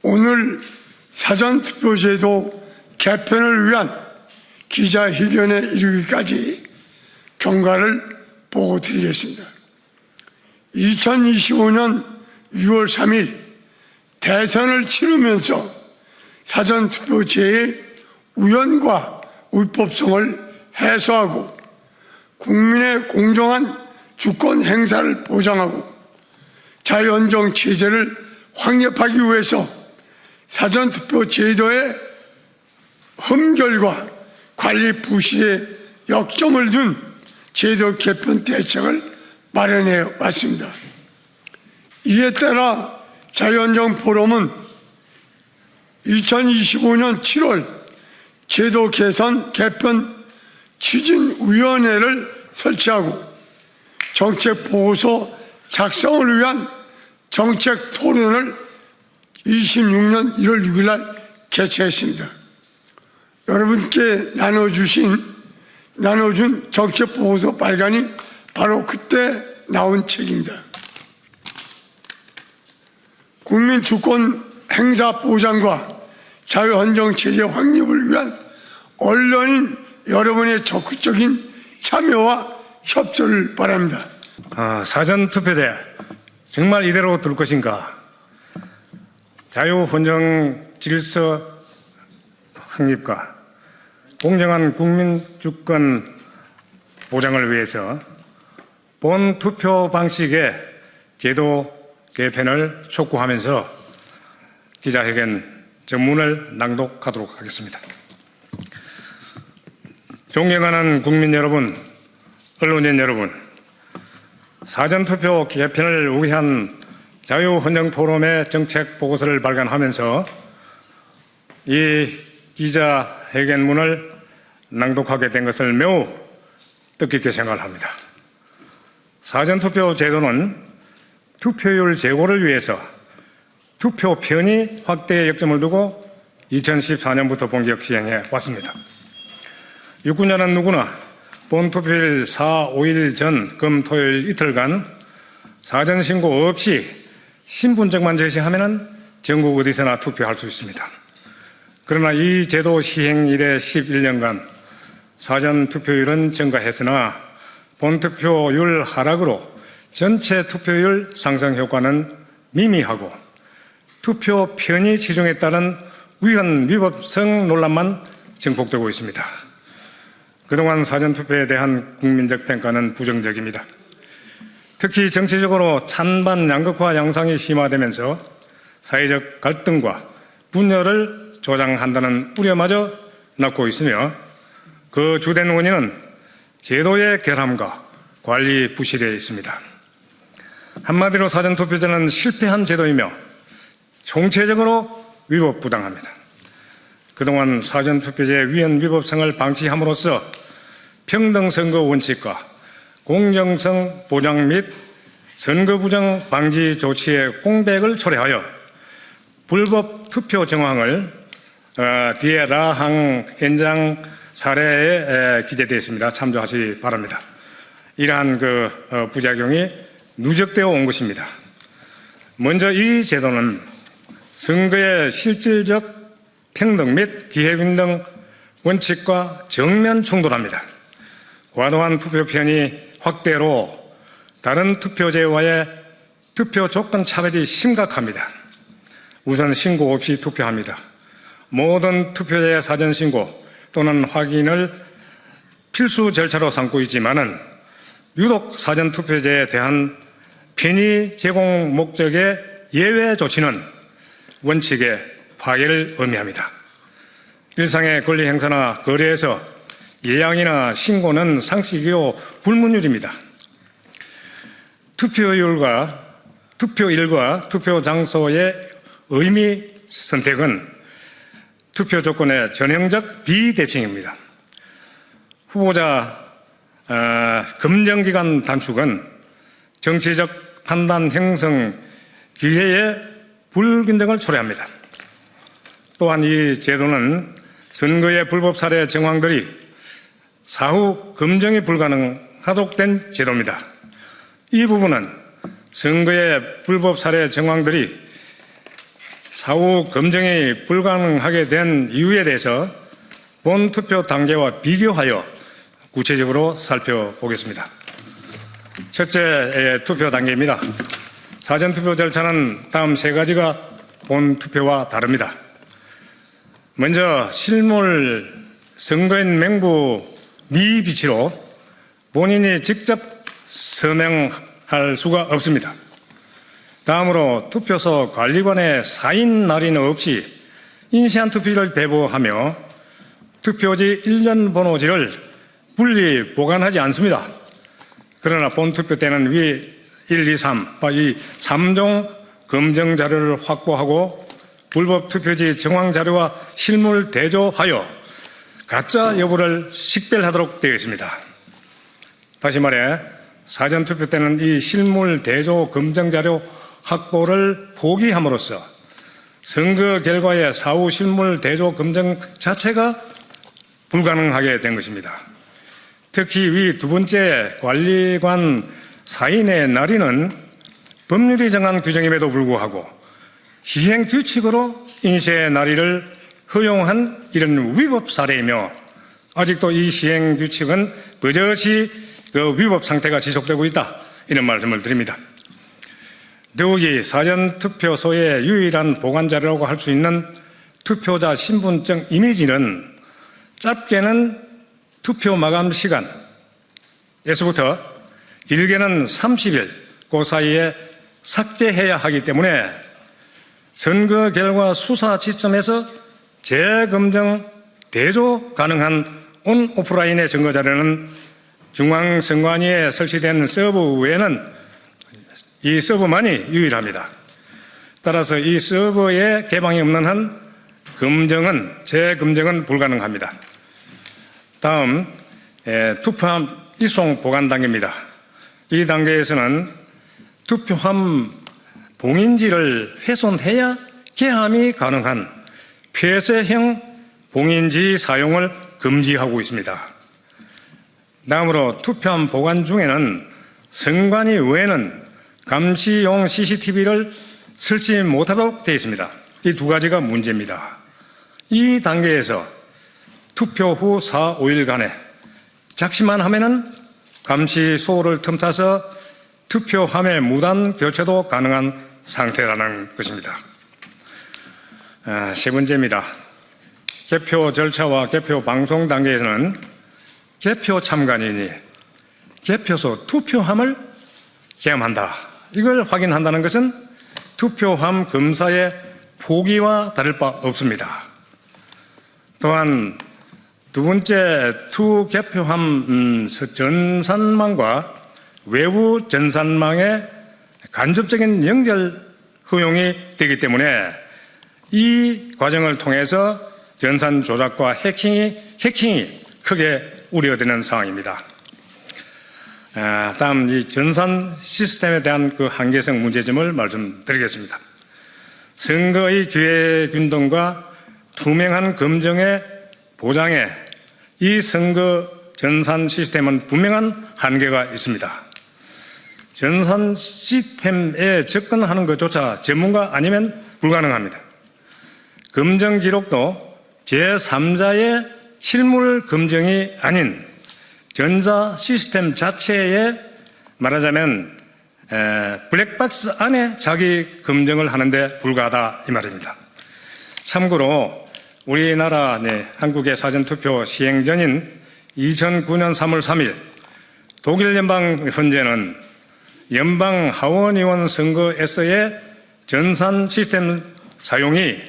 오늘 사전투표제도 개편을 위한 기자회견에 이르기까지 경과를 보고드리겠습니다. 2025년 6월 3일 대선을 치르면서 사전투표제의 우연과 위법성을 해소하고 국민의 공정한 주권 행사를 보장하고 자유언정 체제를 확립하기 위해서 사전투표 제도의 흠결과 관리 부실에 역점을 둔 제도 개편 대책을 마련해 왔습니다. 이에 따라 자유언정 포럼은 2025년 7월 제도 개선 개편 추진위원회를 설치하고 정책 보고서 작성을 위한 정책 토론을 26년 1월 6일 날 개최했습니다. 여러분께 나눠준 정책 보고서 발간이 바로 그때 나온 책입니다. 국민 주권 행사 보장과 자유언정 체제 확립을 위한 언론인 여러분의 적극적인 참여와 협조를 바랍니다. 사전투표제 정말 이대로 둘 것인가? 자유언정 질서 확립과 공정한 국민 주권 보장을 위해서 본 투표 방식의 제도 개편을 촉구하면서 기자회견 전문을 낭독하도록 하겠습니다. 존경하는 국민 여러분, 언론인 여러분, 사전투표 개편을 위한 자유언정 포럼의 정책 보고서를 발간하면서 이 기자회견문을 낭독하게 된 것을 매우 뜻깊게 생각합니다. 사전투표 제도는 투표율 제고를 위해서 투표 편의 확대에 역점을 두고 2014년부터 본격 시행해 왔습니다. 유권자는 누구나 본투표일 4, 5일 전 금, 토요일 이틀간 사전신고 없이 신분증만 제시하면 전국 어디서나 투표할 수 있습니다. 그러나 이 제도 시행 이래 11년간 사전투표율은 증가했으나 본투표율 하락으로 전체 투표율 상승 효과는 미미하고 투표 편의 치중에 따른 위헌 위법성 논란만 증폭되고 있습니다. 그동안 사전투표에 대한 국민적 평가는 부정적입니다. 특히 정치적으로 찬반 양극화 양상이 심화되면서 사회적 갈등과 분열을 조장한다는 우려마저 낳고 있으며 그 주된 원인은 제도의 결함과 관리 부실에 있습니다. 한마디로 사전투표제는 실패한 제도이며 총체적으로 위법부당합니다. 그동안 사전투표제 위헌 위법성을 방치함으로써 평등선거 원칙과 공정성 보장 및 선거부정 방지 조치의 공백을 초래하여 불법 투표 정황을 뒤에 라항 현장 사례에 기재되어 있습니다. 참조하시기 바랍니다. 이러한 부작용이 누적되어 온 것입니다. 먼저 이 제도는 선거의 실질적 평등 및 기회균등 원칙과 정면 충돌합니다. 과도한 투표 편의 확대로 다른 투표제와의 투표 조건 차별이 심각합니다. 우선 신고 없이 투표합니다. 모든 투표제의 사전 신고 또는 확인을 필수 절차로 삼고 있지만은 유독 사전 투표제에 대한 편의 제공 목적의 예외 조치는 원칙의 파괴를 의미합니다. 일상의 권리 행사나 거래에서 예약이나 신고는 상식이요 불문율입니다. 투표일과 투표 장소의 의미 선택은 투표 조건의 전형적 비대칭입니다. 후보자 검정기간 단축은 정치적 판단 형성 기회의 불균등을 초래합니다. 또한 이 제도는 선거의 불법 사례 정황들이 사후 검증이 불가능하도록 된 제도입니다. 이 부분은 선거의 불법 사례 정황들이 사후 검증이 불가능하게 된 이유에 대해서 본 투표 단계와 비교하여 구체적으로 살펴보겠습니다. 첫째, 투표 단계입니다. 사전투표 절차는 다음 세 가지가 본 투표와 다릅니다. 먼저 실물 선거인 명부 미비치로 본인이 직접 서명할 수가 없습니다. 다음으로 투표소 관리관의 사인 날인 없이 인시한 투표지를 배부하며 투표지 일련 번호지를 분리 보관하지 않습니다. 그러나 본투표 때는 위 1, 2, 3, 이 3종 검증 자료를 확보하고 불법 투표지 정황 자료와 실물 대조하여 가짜 여부를 식별하도록 되어 있습니다. 다시 말해 사전투표 때는 이 실물 대조 검증 자료 확보를 포기함으로써 선거 결과의 사후 실물 대조 검증 자체가 불가능하게 된 것입니다. 특히 위 두 번째 관리관 사인의 날인은 법률이 정한 규정임에도 불구하고 시행 규칙으로 인쇄 날인을 허용한 이런 위법 사례이며 아직도 이 시행 규칙은 버젓이 그 위법 상태가 지속되고 있다. 이런 말씀을 드립니다. 더욱이 사전투표소의 유일한 보관자료라고 할 수 있는 투표자 신분증 이미지는 짧게는 투표 마감 시간에서부터 길게는 30일 그 사이에 삭제해야 하기 때문에 선거 결과 수사 지점에서 재검증, 대조 가능한 온 오프라인의 증거자료는 중앙선관위에 설치된 서버 외에는 이 서버만이 유일합니다. 따라서 이 서버에 개방이 없는 한 재검증은 불가능합니다. 다음 투표함 이송 보관 단계입니다. 이 단계에서는 투표함 봉인지를 훼손해야 개함이 가능한 폐쇄형 봉인지 사용을 금지하고 있습니다. 다음으로 투표함 보관 중에는 선관위 외에는 감시용 CCTV를 설치 못하도록 되어 있습니다. 이 두 가지가 문제입니다. 이 단계에서 투표 후 4, 5일간에 작시만 하면은 감시 소홀을 틈타서 투표함의 무단 교체도 가능한 상태라는 것입니다. 세 번째입니다. 개표 절차와 개표 방송 단계에서는 개표 참관인이 개표소 투표함을 개함한다. 이걸 확인한다는 것은 투표함 검사의 포기와 다를 바 없습니다. 또한 두 번째 투개표함 전산망과 외부 전산망의 간접적인 연결 허용이 되기 때문에 이 과정을 통해서 전산 조작과 해킹이 크게 우려되는 상황입니다. 다음 이 전산 시스템에 대한 그 한계성 문제점을 말씀드리겠습니다. 선거의 기회 균등과 투명한 검증의 보장에 이 선거 전산 시스템은 분명한 한계가 있습니다. 전산 시스템에 접근하는 것조차 전문가 아니면 불가능합니다. 검증 기록도 제3자의 실물 검증이 아닌 전자 시스템 자체에 말하자면 블랙박스 안에 자기 검증을 하는데 불과하다 이 말입니다. 참고로 우리나라 한국의 사전투표 시행 전인 2009년 3월 3일 독일 연방 헌재는 연방 하원의원 선거에서의 전산 시스템 사용이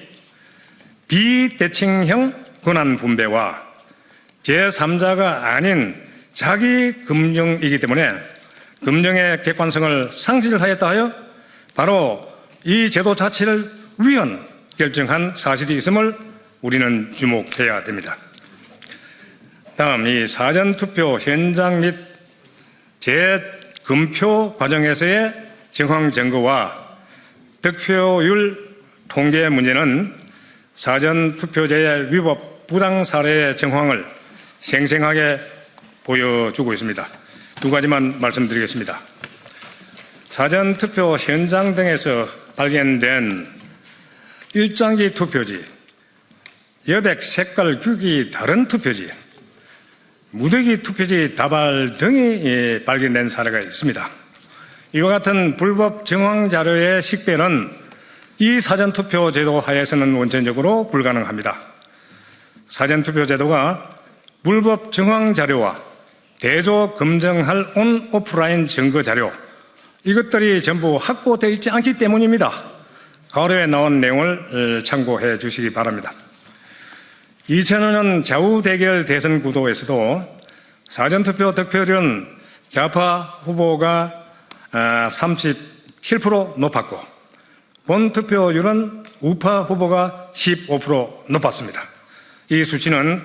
비대칭형 권한 분배와 제3자가 아닌 자기 검증이기 때문에 검증의 객관성을 상실하였다 하여 바로 이 제도 자체를 위헌 결정한 사실이 있음을 우리는 주목해야 됩니다. 다음 이 사전투표 현장 및 재검표 과정에서의 정황 증거와 득표율 통계 문제는 사전투표제의 위법 부당 사례의 정황을 생생하게 보여주고 있습니다. 두 가지만 말씀드리겠습니다. 사전투표 현장 등에서 발견된 일장기 투표지, 여백 색깔 규격이 다른 투표지, 무더기 투표지 다발 등이 발견된 사례가 있습니다. 이와 같은 불법 정황 자료의 식별은 이 사전투표 제도 하에서는 원천적으로 불가능합니다. 사전투표 제도가 불법 정황 자료와 대조 검증할 온 오프라인 증거 자료, 이것들이 전부 확보되어 있지 않기 때문입니다. 가로에 나온 내용을 참고해 주시기 바랍니다. 2005년 좌우대결 대선 구도에서도 사전투표 득표율은 좌파 후보가 37% 높았고 본투표율은 우파 후보가 15% 높았습니다. 이 수치는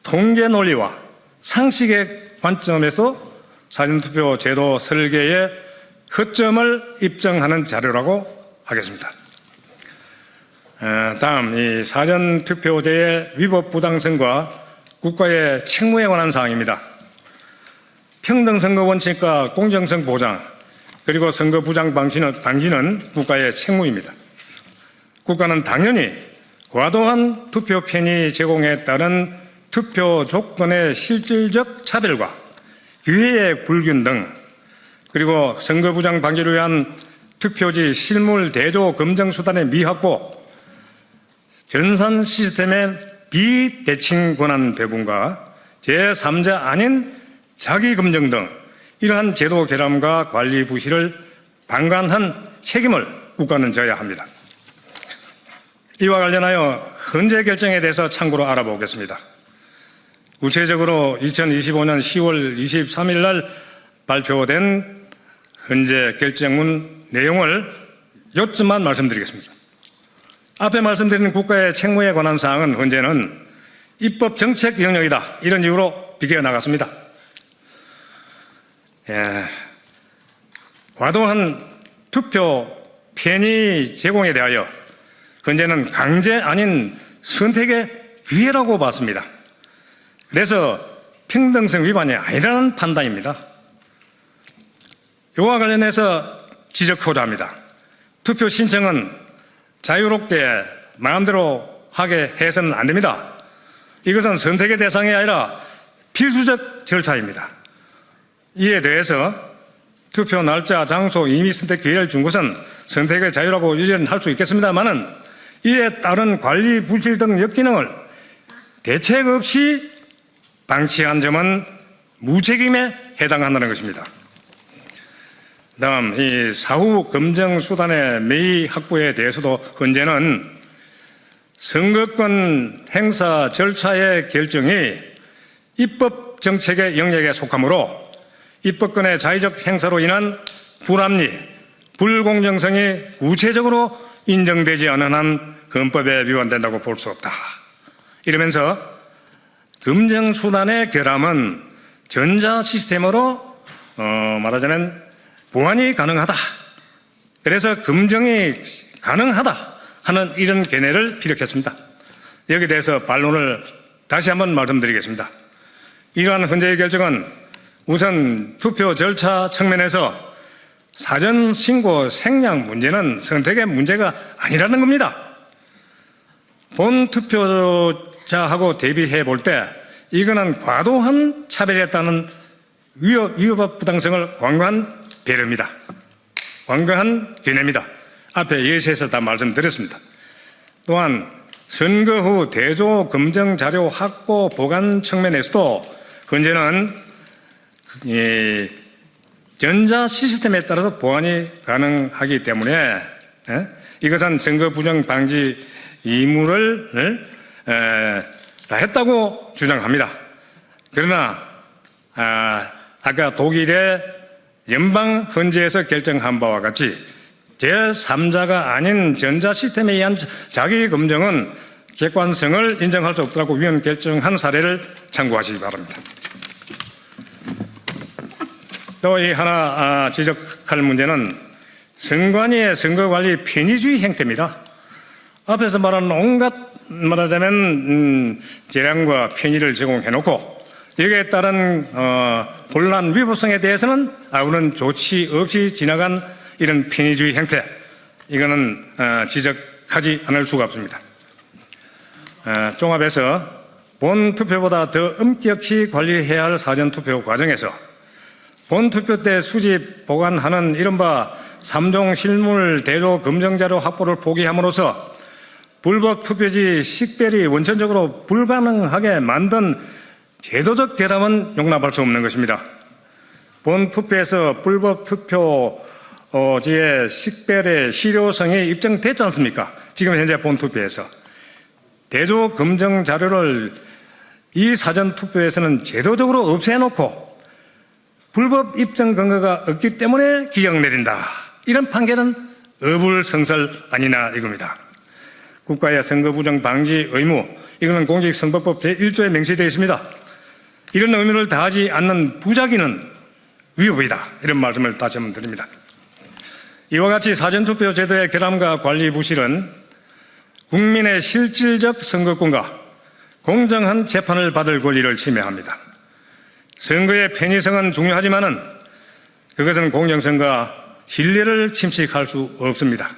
통계 논리와 상식의 관점에서 사전투표 제도 설계의 허점을 입증하는 자료라고 하겠습니다. 다음, 이 사전투표제의 위법 부당성과 국가의 책무에 관한 사항입니다. 평등선거 원칙과 공정성 보장, 그리고 선거 부정 방지는 국가의 책무입니다. 국가는 당연히 과도한 투표 편의 제공에 따른 투표 조건의 실질적 차별과 기회의 불균등, 그리고 선거 부정 방지를 위한 투표지 실물 대조 검증 수단의 미확보, 전산 시스템의 비대칭 권한 배분과 제3자 아닌 자기 검증 등 이러한 제도 결함과 관리 부실을 방관한 책임을 국가는 져야 합니다. 이와 관련하여 헌재 결정에 대해서 참고로 알아보겠습니다. 구체적으로 2025년 10월 23일 날 발표된 헌재 결정문 내용을 요점만 말씀드리겠습니다. 앞에 말씀드린 국가의 책무에 관한 사항은 헌재는 입법 정책 영역이다, 이런 이유로 비교해 나갔습니다. 과도한 투표 편의 제공에 대하여 헌재는 강제 아닌 선택의 기회라고 봤습니다. 그래서 평등성 위반이 아니라는 판단입니다. 이와 관련해서 지적하고자 합니다. 투표 신청은 자유롭게 마음대로 하게 해서는 안 됩니다. 이것은 선택의 대상이 아니라 필수적 절차입니다. 이에 대해서 투표 날짜, 장소, 임의 선택 기회를 준 것은 선택의 자유라고 일견할 수 있겠습니다만은 이에 따른 관리 부실 등 역기능을 대책 없이 방치한 점은 무책임에 해당한다는 것입니다. 다음, 이 사후 검증 수단의 매의 확보에 대해서도 헌재는 선거권 행사 절차의 결정이 입법 정책의 영역에 속하므로 입법권의 자의적 행사로 인한 불합리, 불공정성이 구체적으로 인정되지 않은 한 헌법에 위반된다고 볼 수 없다. 이러면서 검증 수단의 결함은 전자 시스템으로 말하자면 보완이 가능하다. 그래서 검증이 가능하다 하는 이런 견해를 피력했습니다. 여기에 대해서 반론을 다시 한번 말씀드리겠습니다. 이러한 헌재의 결정은 우선 투표 절차 측면에서 사전 신고 생략 문제는 선택의 문제가 아니라는 겁니다. 본 투표자하고 대비해 볼 때 이거는 과도한 차별에 따른 위법 부당성을 광고한 배려입니다. 광고한 견해입니다. 앞에 예시에서 다 말씀드렸습니다. 또한 선거 후 대조 검증 자료 확보 보관 측면에서도 헌재는 전자 시스템에 따라서 보완이 가능하기 때문에 이것은 선거 부정 방지 의무를 다 했다고 주장합니다. 그러나 아까 독일의 연방 헌재에서 결정한 바와 같이 제3자가 아닌 전자 시스템에 의한 자기 검증은 객관성을 인정할 수 없다고 위헌 결정한 사례를 참고하시기 바랍니다. 또 이 하나 지적할 문제는 선관위의 선거관리 편의주의 행태입니다. 앞에서 말한 온갖 말하자면 재량과 편의를 제공해놓고 여기에 따른 혼란 위법성에 대해서는 아무런 조치 없이 지나간 이런 편의주의 행태, 이거는 지적할 하지 않을 수가 없습니다. 종합해서 본투표보다 더 엄격히 관리해야 할 사전투표 과정에서 본투표 때 수집, 보관하는 이른바 3종 실물 대조 검증자료 확보를 포기함으로써 불법 투표지 식별이 원천적으로 불가능하게 만든 제도적 결함은 용납할 수 없는 것입니다. 본투표에서 불법 투표지의 식별의 실효성이 입증됐지 않습니까? 지금 현재 본투표에서. 대조 검증 자료를 이 사전투표에서는 제도적으로 없애놓고 불법 입증 근거가 없기 때문에 기각 내린다. 이런 판결은 어불성설 아니나 이겁니다. 국가의 선거부정 방지 의무, 이거는 공직선거법 제1조에 명시되어 있습니다. 이런 의무를 다하지 않는 부작위는 위법이다. 이런 말씀을 다시 한번 드립니다. 이와 같이 사전투표 제도의 결함과 관리 부실은 국민의 실질적 선거권과 공정한 재판을 받을 권리를 침해합니다. 선거의 편의성은 중요하지만은 그것은 공정성과 신뢰를 침식할 수 없습니다.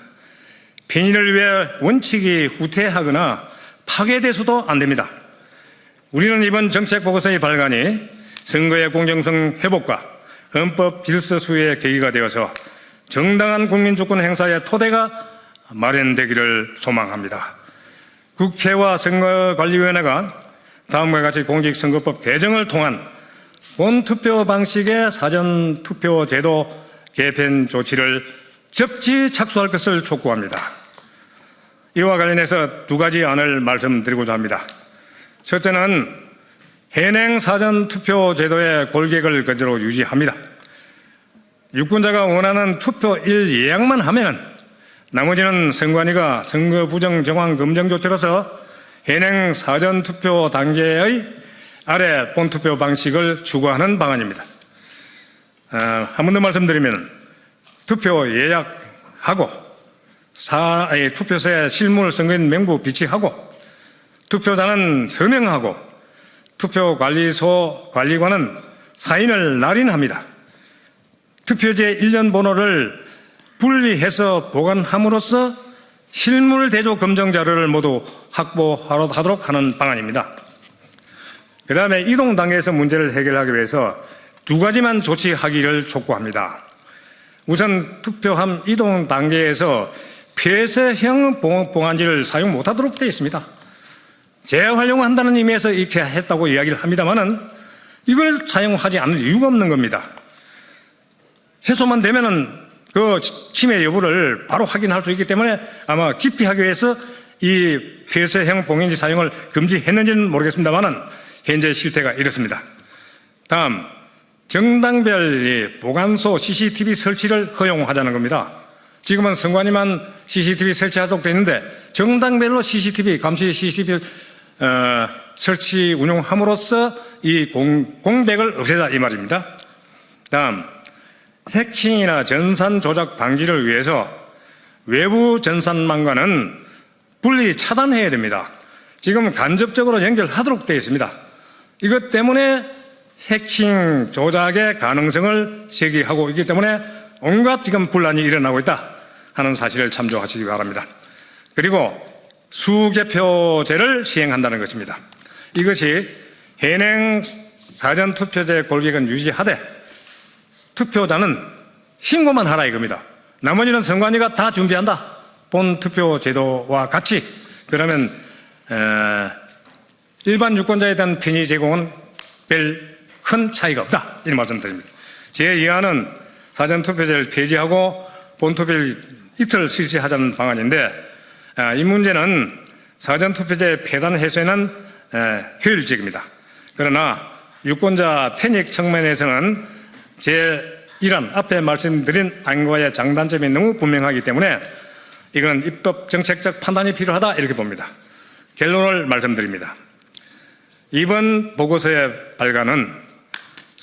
편의를 위해 원칙이 후퇴하거나 파괴돼서도 안 됩니다. 우리는 이번 정책보고서의 발간이 선거의 공정성 회복과 헌법 질서 수호의 계기가 되어서 정당한 국민주권 행사의 토대가 마련되기를 소망합니다. 국회와 선거관리위원회가 다음과 같이 공직선거법 개정을 통한 본투표 방식의 사전투표 제도 개편 조치를 적지 착수할 것을 촉구합니다. 이와 관련해서 두 가지 안을 말씀드리고자 합니다. 첫째는 현행 사전투표 제도의 골격을 그대로 유지합니다. 유권자가 원하는 투표일 예약만 하면 나머지는 선관위가 선거 부정 정황 검증 조치로서 현행 사전투표 단계의 아래 본투표 방식을 추구하는 방안입니다. 한 번 더 말씀드리면 투표 예약하고 투표소에 실물 선거인 명부 비치하고 투표자는 서명하고 투표관리소 관리관은 사인을 날인합니다. 투표지의 일련 번호를 분리해서 보관함으로써 실물 대조 검증 자료를 모두 확보하도록 하는 방안입니다. 그 다음에 이동 단계에서 문제를 해결하기 위해서 두 가지만 조치하기를 촉구합니다. 우선 투표함 이동 단계에서 폐쇄형 봉안지를 사용 못하도록 되어 있습니다. 재활용한다는 의미에서 이렇게 했다고 이야기를 합니다만은 이걸 사용하지 않을 이유가 없는 겁니다. 해소만 되면은 그 침해 여부를 바로 확인할 수 있기 때문에 아마 기피하기 위해서 이 폐쇄형 봉인지 사용을 금지했는지는 모르겠습니다만은 현재 실태가 이렇습니다. 다음, 정당별 보관소 CCTV 설치를 허용하자는 겁니다. 지금은 선관위만 CCTV 설치하도록 되어 있는데 정당별로 CCTV, 감시 CCTV 설치 운용함으로써 이 공백을 없애자 이 말입니다. 다음, 해킹이나 전산 조작 방지를 위해서 외부 전산망과는 분리 차단해야 됩니다. 지금 간접적으로 연결하도록 되어 있습니다. 이것 때문에 해킹 조작의 가능성을 제기하고 있기 때문에 온갖 지금 분란이 일어나고 있다 하는 사실을 참조하시기 바랍니다. 그리고 수개표제를 시행한다는 것입니다. 이것이 현행 사전투표제 골격은 유지하되 투표자는 신고만 하라 이겁니다. 나머지는 선관위가 다 준비한다. 본투표 제도와 같이. 그러면 일반 유권자에 대한 편의 제공은 별 큰 차이가 없다. 이런 말씀 드립니다. 제2안은 사전투표제를 폐지하고 본투표를 이틀 실시하자는 방안인데 이 문제는 사전투표제 폐단 해소에는 효율적입니다. 그러나 유권자 편익 측면에서는 제1안 앞에 말씀드린 안과의 장단점이 너무 분명하기 때문에 이건 입법 정책적 판단이 필요하다 이렇게 봅니다. 결론을 말씀드립니다. 이번 보고서의 발간은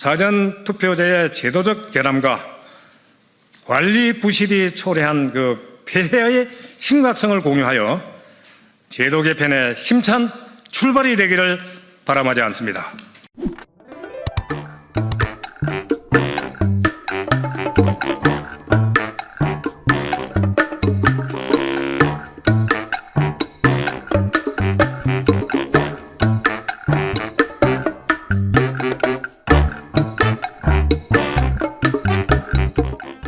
사전투표제의 제도적 결함과 관리 부실이 초래한 그 폐해의 심각성을 공유하여 제도 개편의 힘찬 출발이 되기를 바람하지 않습니다.